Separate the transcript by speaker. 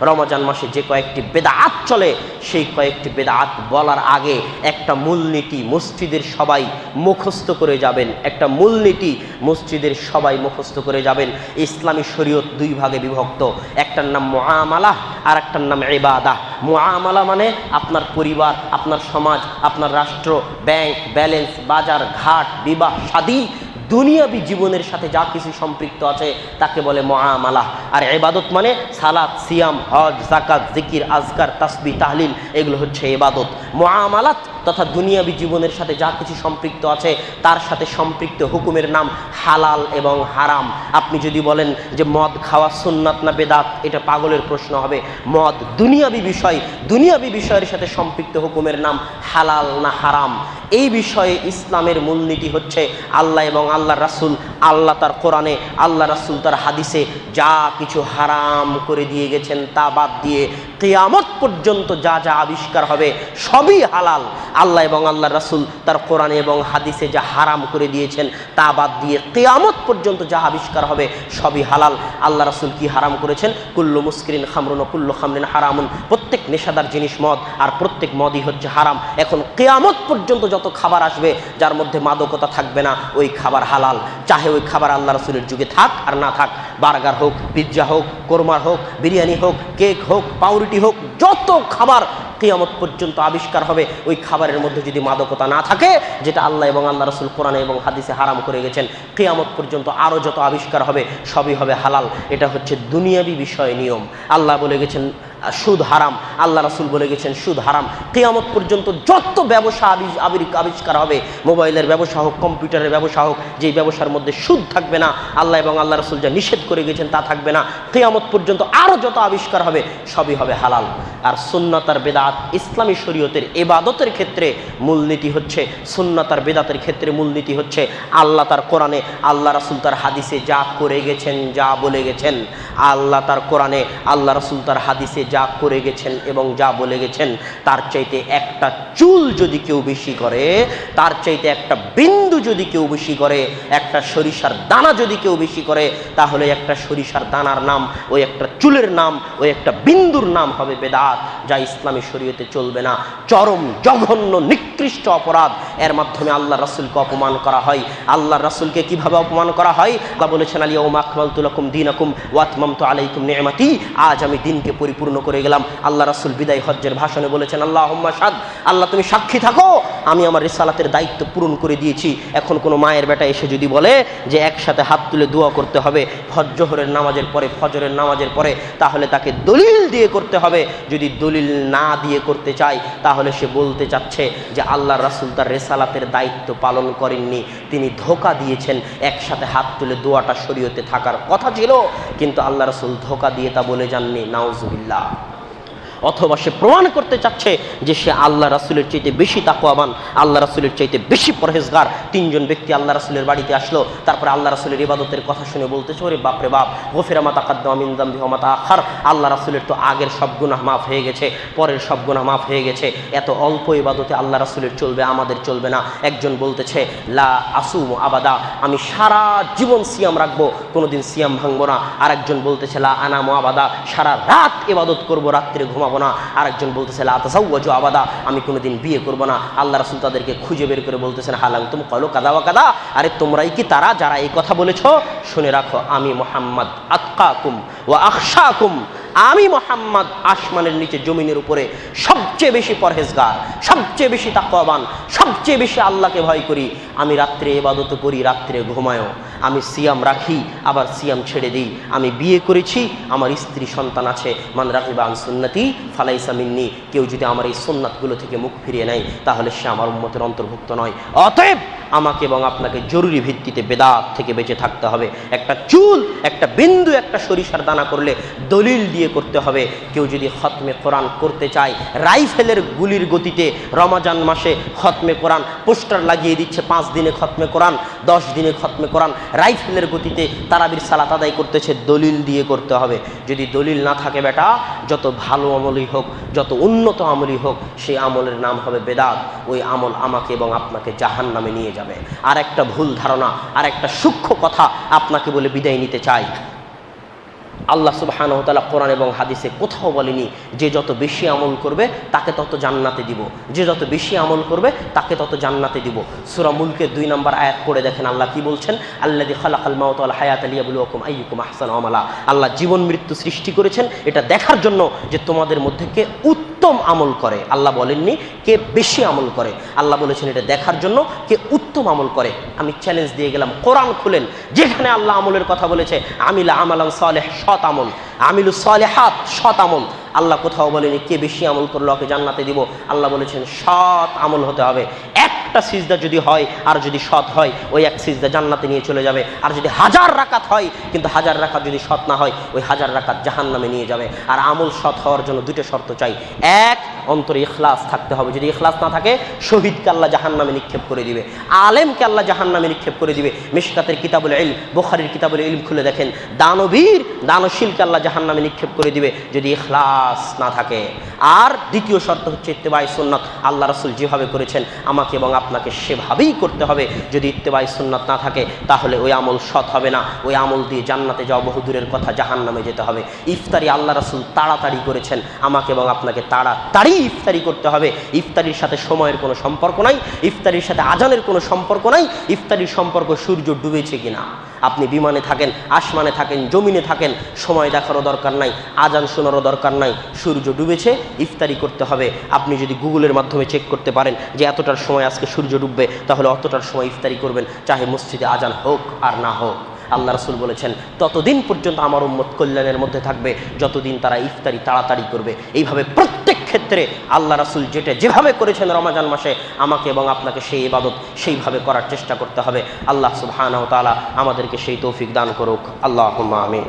Speaker 1: রমজান মাসে যে কয়েকটি বেদাত চলে সেই কয়েকটি বেদাত বলার আগে একটা মূলনীতি মসজিদের সবাই মুখস্থ করে যাবেন। একটা মূলনীতি মসজিদের সবাই মুখস্থ করে যাবেন। ইসলামী শরীয়ত দুই ভাগে বিভক্ত, একটার নাম মুআমালাহ আর একটার নাম ইবাদাহ। মুআমালা মানে আপনার পরিবার, আপনার সমাজ, আপনার রাষ্ট্র, ব্যাংক ব্যালেন্স, বাজার ঘাট, বিবাহ শাদী, দুনিয়াবী জীবনের সাথে যা কিছু সম্পৃক্ত আছে তাকে বলে মুআমালাহ। আর ইবাদত মানে সালাত, সিয়াম, হজ, যাকাত, জিকির, আজকার, তাসবিহ, তাহলিল, এগুলো হচ্ছে ইবাদত। মুআমালাত তথা দুনিয়াবী জীবনের সাথে যা কিছু সম্পৃক্ত আছে তার সাথে সম্পৃক্ত হুকুমের নাম হালাল এবং হারাম। আপনি যদি বলেন যে মদ খাওয়া সুন্নাত না বেদাত, এটা পাগলের প্রশ্ন হবে। মদ দুনিয়াবী বিষয়, দুনিয়াবী বিষয়ের সাথে সম্পৃক্ত হুকুমের নাম হালাল না হারাম। এই বিষয়ে ইসলামের মূলনীতি হচ্ছে আল্লাহ এবং আল্লাহ রাসূল, আল্লাহ তার কোরআনে, আল্লাহ রাসূল তার হাদিসে যা কিছু হারাম করে দিয়ে গেছেন তা বাদ দিয়ে কিয়ামত পর্যন্ত যা যা আবিষ্কার হবে সবই হালাল। আল্লাহ এবং আল্লাহ রাসূল তার কোরআনে এবং হাদিসে যা হারাম করে দিয়েছেন তা বাদ দিয়ে কিয়ামত পর্যন্ত যা আবিষ্কার হবে সবই হালাল। আল্লাহ রাসূল কি হারাম করেছেন? কুল্লু মুসকিরিন খামরুন ও কুল্লু খামরিন হারামুন। প্রত্যেক নেশাদার জিনিস মদ, আর প্রত্যেক মদই হচ্ছে হারাম। এখন কিয়ামত পর্যন্ত যত খাবার আসবে যার মধ্যে মাদকতা থাকবে না ওই খাবার হালাল, চাহে ওই খাবার আল্লাহ রাসূলের যুগে থাক আর না থাক। বার্গার হোক, পিৎজা হোক, কোরমার হোক, বিরিয়ানি হোক, কেক হোক, পাউরুটি হোক, যত খাবার কিয়ামত পর্যন্ত আবিষ্কার হবে ওই খাবারের মধ্যে যদি মাদকতা না থাকে, যেটা আল্লাহ এবং আল্লাহ রাসূল কোরআনে এবং হাদিসে হারাম করে গেছেন, কিয়ামত পর্যন্ত আরও যত আবিষ্কার হবে সবই হবে হালাল। এটা হচ্ছে দুনিয়াবী বিষয় নিয়ম। আল্লাহ বলে গেছেন সুদ হারাম, আল্লাহ রাসূল বলে গেছেন সুদ হারাম। কিয়ামত পর্যন্ত যত ব্যবসা আবিষ্কার হবে, মোবাইলের ব্যবসা হোক, কম্পিউটারের ব্যবসা হোক, যেই ব্যবসার মধ্যে সুদ থাকবে না, আল্লাহ এবং আল্লাহ রাসূল যা নিষেধ করে গেছেন তা থাকবে না, কিয়ামত পর্যন্ত আরও যত আবিষ্কার হবে সবই হবে হালাল। আর সুন্নাত আর বেদাত ইসলামী শরীয়তের ইবাদতের ক্ষেত্রে মূলনীতি হচ্ছে, সুন্নাত আর বেদাতের ক্ষেত্রে মূলনীতি হচ্ছে আল্লাহ তার কোরআনে, আল্লাহ রাসূল তার হাদিসে যা করে গেছেন, যা বলে গেছেন। আল্লাহ তার কোরআনে, আল্লাহ রাসূল তার হাদিসে যা করে গেছেন এবং যা বলে গেছেন তার চাইতে একটা চুল যদি কেউ বেশি করে, তার চাইতে একটা বিন্দু যদি কেউ বেশি করে, একটা সরিষার দানা যদি কেউ বেশি করে, তাহলে একটা সরিষার দানার নাম, ওই একটা চুলের নাম, ওই একটা বিন্দুর নাম হবে বেদাত, যা ইসলামী শরীয়তে চলবে না। চরম জঘন্য নিকৃষ্ট অপরাধ। এর মাধ্যমে আল্লাহ রাসূলকে অপমান করা হয়। আল্লাহ রাসূলকে কিভাবে অপমান করা হয়? আল্লাহ বলেছেন আল-ইয়াউমা আকমালতু লাকুম দীনাকুম ওয়া আতমামতু আলাইকুম নি'মাতি, আজ আমি দিনকে পরিপূর্ণ করে গেলাম। আল্লাহ রাসূল বিদায় হজ্জের ভাষণে বলেছেন আল্লাহুম্মা শাদ, আল্লাহ তুমি সাক্ষী থাকো আমি আমার রিসালাতের দায়িত্ব পূরণ করে দিয়েছি। এখন কোনো মায়ের বেটা এসে যদি বলে যে একসাথে হাত তুলে দোয়া করতে হবে জোহরের নামাজের পরে, ফজরের নামাজের পরে, তাহলে তাকে দলিল দিয়ে করতে হবে। যদি দলিল না দিয়ে করতে চায় তাহলে সে বলতে চাচ্ছে যে আল্লাহ রাসূল তার রিসালাতের দায়িত্ব পালন করেননি, তিনি ধোঁকা দিয়েছেন। একসাথে হাত তুলে দোয়াটা শরীয়তে থাকার কথা ছিল, কিন্তু আল্লাহ রাসূল ধোঁকা দিয়ে তা বলে যাননি, নাউজুবিল্লাহ। অথবা সে প্রমাণ করতে চাচ্ছে যে সে আল্লাহ রাসূলের চাইতে বেশি তাকওয়াবান, আল্লাহ রাসূলের চাইতে বেশি পরহেজগার। তিনজন ব্যক্তি আল্লাহ রাসূলের বাড়িতে আসলো, তারপরে আল্লাহ রাসূলের ইবাদতের কথা শুনে বলতেছে ওরে বাপরে বাপ, গফিরা মা তাকাদ্দামা মিন যামবিহি ওয়া মা তাআখার, আল্লাহ রাসূলের তো আগের সব গুনাহ মাফ হয়ে গেছে, পরের সব গুনাহ মাফ হয়ে গেছে, এত অল্প ইবাদতে আল্লাহ রাসূলের চলবে, আমাদের চলবে না। একজন বলতেছে লা আসুমু আবাদা, আমি সারা জীবন সিয়াম রাখবো, কোনোদিন সিয়াম ভাঙবো না। আরেকজন বলতেছে লা আনামু আবাদা, সারা রাত ইবাদত করবো, রাত্রে ঘুমাবো না। আরেকজন বলতেছে লা তাযাওয়াজু আবাদা, আমি কোনোদিন বিয়ে করবো না। আল্লাহ রাসূল তাদেরকে খুঁজে বের করে বলতেছেন হালাং তুম কলো কাদা ওয়া কাদা, আরে তোমরাই কি তারা যারা এই কথা বলেছো? শুনে রাখো আমি মুহাম্মদ আতকাকুম ওয়া আখশাকুম, আমি মুহাম্মদ আসমানের নিচে জমিনের উপরে সবচেয়ে বেশি পরহেজগার, সবচেয়ে বেশি তাকওয়াবান, সবচেয়ে বেশি আল্লাহকে ভয় করি। আমি রাত্রে ইবাদত করি, রাত্রে ঘুমায়ও, আমি সিয়াম রাখি আবার সিয়াম ছেড়ে দিই, আমি বিয়ে করেছি, আমার স্ত্রী সন্তান আছে। মান রাগিবা আন সুন্নতি ফালাইসা মিন্নি, কেউ যদি আমার এই সুন্নাতগুলো থেকে মুখ ফিরিয়ে নেয় তাহলে সে আমার উম্মতের অন্তর্ভুক্ত নয়। অতএব আমাকে এবং আপনাকে জরুরি ভিত্তিতে বেদাত থেকে বেঁচে থাকতে হবে। একটা চুল, একটা বিন্দু, একটা সরিষার দানা করলে দলিল দিয়ে করতে হবে। কেউ যদি খতমে কোরআন করতে চায় রাইফেলের গুলির গতিতে, রমজান মাসে খতমে কোরআন পোস্টার লাগিয়ে দিচ্ছে 5 দিনে খতমে কোরআন, 10 দিনে খতমে কোরআন, রাইফেলের গতিতে তারাবির সালাত আদায় করতেছে, দলিল দিয়ে করতে হবে। যদি দলিল না থাকে বেটা, যত ভালো আমলই হোক, যত উন্নত আমলই হোক, সেই আমলের নাম হবে বেদাত। ওই আমল আমাকে এবং আপনাকে জাহান্নামে নিয়ে যাবে। আর একটা ভুল ধারণা, আর একটা সূক্ষ্ম কথা আপনাকে বলে বিদায় নিতে চাই। আল্লাহ সুবহানাহু ওয়া তাআলা কোরআন এবং হাদিসে কোথাও বলেনি যে যত বেশি আমল করবে তাকে তত জান্নাতে দিব, যে যত বেশি আমল করবে তাকে তত জান্নাতে দিব। সূরা মুলকের 2 নম্বর আয়াত পড়ে দেখেন আল্লাহ কি বলছেন, আল্লাযী খালাকাল মাউতা ওয়াল হায়াতা লিয়াবলুয়াকুম আইয়ুকুম আহসানু আমালা। আল্লাহ জীবন মৃত্যু সৃষ্টি করেছেন এটা দেখার জন্য যে তোমাদের মধ্যে কে উত্তম আমল করে। আল্লাহ বলেননি কে বেশি আমল করে, আল্লাহ বলেছেন এটা দেখার জন্য কে উত্তম আমল করে। আমি চ্যালেঞ্জ দিয়ে গেলাম, কোরআন খুলেন, যেখানে আল্লাহ আমলের কথা বলেছে আমিলা আমালান সালেহ, সৎ আমল, আমিলু সালেহাত, সৎ আমল। আল্লাহ কোথাও বলেনি কে বেশি আমল করলো ওকে জান্নাতে দিব, আল্লাহ বলেছেন সৎ আমল হতে হবে। একটা সিজদা যদি হয় আর যদি সৎ হয় ওই এক সিজদা জান্নাতে নিয়ে চলে যাবে, আর যদি 1000 রাকাত হয় কিন্তু 1000 রাকাত যদি সৎ না হয় ওই 1000 রাকাত জাহান্নামে নিয়ে যাবে। আর আমল সৎ হওয়ার জন্য 2টা শর্ত চাই, এক অন্তরে ইখলাস থাকতে হবে, যদি ইখলাস না থাকে শহীদকে আল্লাহ জাহান্নামে নিক্ষেপ করে দিবে, আলেমকে আল্লাহ জাহান্নামে নিক্ষেপ করে দিবে। মিশকাতের কিতাবুল ইলম, বুখারীর কিতাবুল ইলম খুলে দেখেন, দানবীর দানশীলকে আল্লাহ জাহান্নামে নিক্ষেপ করে দিবে যদি ইখলাস না থাকে। আর দ্বিতীয় শর্ত হচ্ছে ইত্তেবাই সুন্নাত, আল্লাহ রাসূল যেভাবে করেছেন আমাকে এবং আপনাকে সেভাবেই করতে হবে। যদি ইত্তেবাই সুন্নাত না থাকে তাহলে ওই আমল সৎ হবে না, ওই আমল দিয়ে জান্নাতে যাওয়া বহুদূরের কথা জাহান্নামে যেতে হবে। ইফতারি আল্লাহ রাসূল তাড়াতাড়ি করেছেন, আমাকে এবং আপনাকে তাড়াতাড়ি ইফতারি করতে হবে। ইফতারির সাথে সময়ের কোনো সম্পর্ক নাই, ইফতারির সাথে আজানের কোনো সম্পর্ক নাই, ইফতারির সম্পর্ক সূর্য ডুবেছে কিনা। আপনি বিমানে থাকেন, আসমানে থাকেন, জমিনে থাকেন, সময় দেখারও দরকার নাই, আজান শোনারও দরকার নাই, সূর্য ডুবেছে ইফতারি করতে হবে। আপনি যদি গুগলের মাধ্যমে চেক করতে পারেন যে এতটার সময় আজকে সূর্য ডুববে, তাহলে অতটার সময় ইফতারি করবেন, চাহে মসজিদে আজান হোক আর না হোক। আল্লাহ রাসূল বলেছেন ততদিন পর্যন্ত আমার উম্মত কল্যাণের মধ্যে থাকবে যতদিন তারা ইফতারি তাড়াতাড়ি করবে। এইভাবে প্রত্যেক ক্ষেত্রে আল্লাহ রাসূল যেভাবে করেছেন রমজান মাসে আমাকে এবং আপনাকে সেই ইবাদত সেইভাবে করার চেষ্টা করতে হবে। আল্লাহ সুবহানাহু ওয়া তাআলা আমাদেরকে সেই তৌফিক দান করুক। আল্লাহুম্মা আমিন।